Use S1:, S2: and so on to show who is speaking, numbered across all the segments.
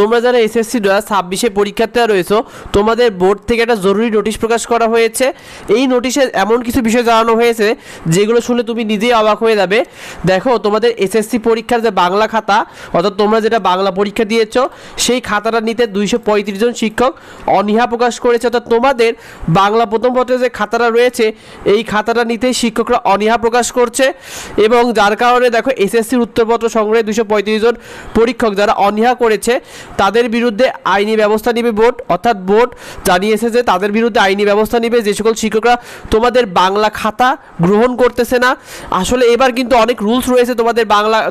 S1: তোমরা যারা এসএসসি 2026 পরীক্ষার্থীরা রয়েছো, তোমাদের বোর্ড থেকে একটা জরুরি নোটিশ প্রকাশ করা হয়েছে। এই নোটিশে এমন কিছু বিষয় জানানো হয়েছে যেগুলো শুনে তুমি নিজেই অবাক হয়ে যাবে। দেখো, তোমাদের এসএসসি পরীক্ষার যে বাংলা খাতা, অর্থাৎ তোমরা যেটা বাংলা পরীক্ষা দিয়েছো, সেই খাতাটা নিতে 235 জন শিক্ষক অনীহা প্রকাশ করেছে। অর্থাৎ তোমাদের বাংলা প্রথম পত্রে যে খাতাটা রয়েছে, এই খাতাটা নিতেই শিক্ষকরা অনীহা প্রকাশ করছে। এবং যার কারণে দেখো, এসএসসির উত্তরপত্র সংগ্রহে 235 জন পরীক্ষক যারা অনীহা করেছে তাদের বিরুদ্ধে আইনি ব্যবস্থা নেবে বোর্ড। অর্থাৎ বোর্ড জানিয়েছে যে তাদের বিরুদ্ধে আইনি ব্যবস্থা নেবে যে সকল শিক্ষকরা তোমাদের বাংলা খাতা গ্রহণ করতেছে না। আসলে এবার কিন্তু অনেক রুলস রয়েছে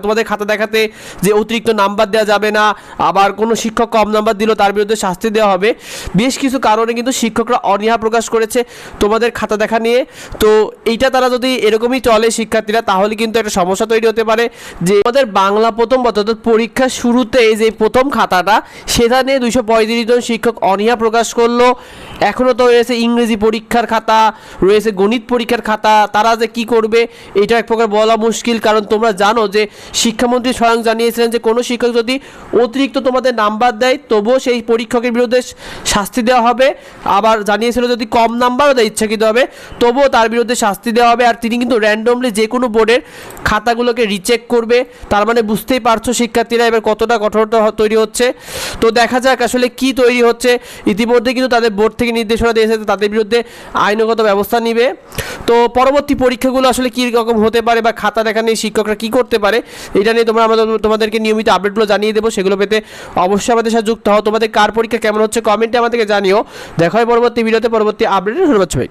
S1: তোমাদের খাতা দেখাতে, যে অতিরিক্ত নাম্বার দেওয়া যাবে না, আবার কোনো শিক্ষক কম নাম্বার দিলেও তার বিরুদ্ধে শাস্তি দেওয়া হবে। বেশ কিছু কারণে কিন্তু শিক্ষকরা অনীহা প্রকাশ করেছে তোমাদের খাতা দেখা নিয়ে। তো এইটা তারা যদি এরকমই চলে শিক্ষার্থীরা, তাহলে কিন্তু একটা সমস্যা তৈরি হতে পারে যে আমাদের বাংলা প্রথম অর্থাৎ পরীক্ষার শুরুতে যে প্রথম খাতাটা, সেটা নিয়ে 235 জন শিক্ষক অনীহা প্রকাশ করলো। এখনও তো রয়েছে ইংরেজি পরীক্ষার খাতা, রয়েছে গণিত পরীক্ষার খাতা, তারা যে কি করবে এটা এক প্রকার বলা মুশকিল। কারণ তোমরা জানো যে শিক্ষামন্ত্রী স্বয়ং জানিয়েছিলেন যে কোনো শিক্ষক যদি অতিরিক্ত তোমাদের নাম্বার দেয় তবুও সেই পরীক্ষকের বিরুদ্ধে শাস্তি দেওয়া হবে। আবার জানিয়েছিল যদি কম নাম্বারও দেয় ইচ্ছাকৃতভাবে তবুও তার বিরুদ্ধে শাস্তি দেওয়া হবে। আর তিনি কিন্তু র্যান্ডমলি যে কোনো বোর্ডের খাতাগুলোকে রিচেক করবে। তার মানে বুঝতেই পারছো শিক্ষার্থীরা এবার কতটা কঠোরতা তৈরি হচ্ছে। তো দেখা যাক আসলে কি তৈরি হচ্ছে। ইতিমধ্যে কিন্তু তাদের বোর্ড থেকে নির্দেশনা দিয়েছে তাদের বিরুদ্ধে আইনগত ব্যবস্থা নিবে। তো পরবর্তী পরীক্ষাগুলো আসলে কী রকম হতে পারে বা খাতা দেখা নিয়ে শিক্ষকরা কী করতে পারে, এটা নিয়ে তোমাদেরকে নিয়মিত আপডেটগুলো জানিয়ে দেবো। সেগুলো পেতে অবশ্যই আমাদের সাথে যুক্ত হও। তোমাদের কার পরীক্ষা কেমন হচ্ছে কমেন্টে আমাদেরকে জানিও। দেখা হয় পরবর্তী ভিডিওতে, পরবর্তী আপডেটে। ধন্যবাদ সবাইকে।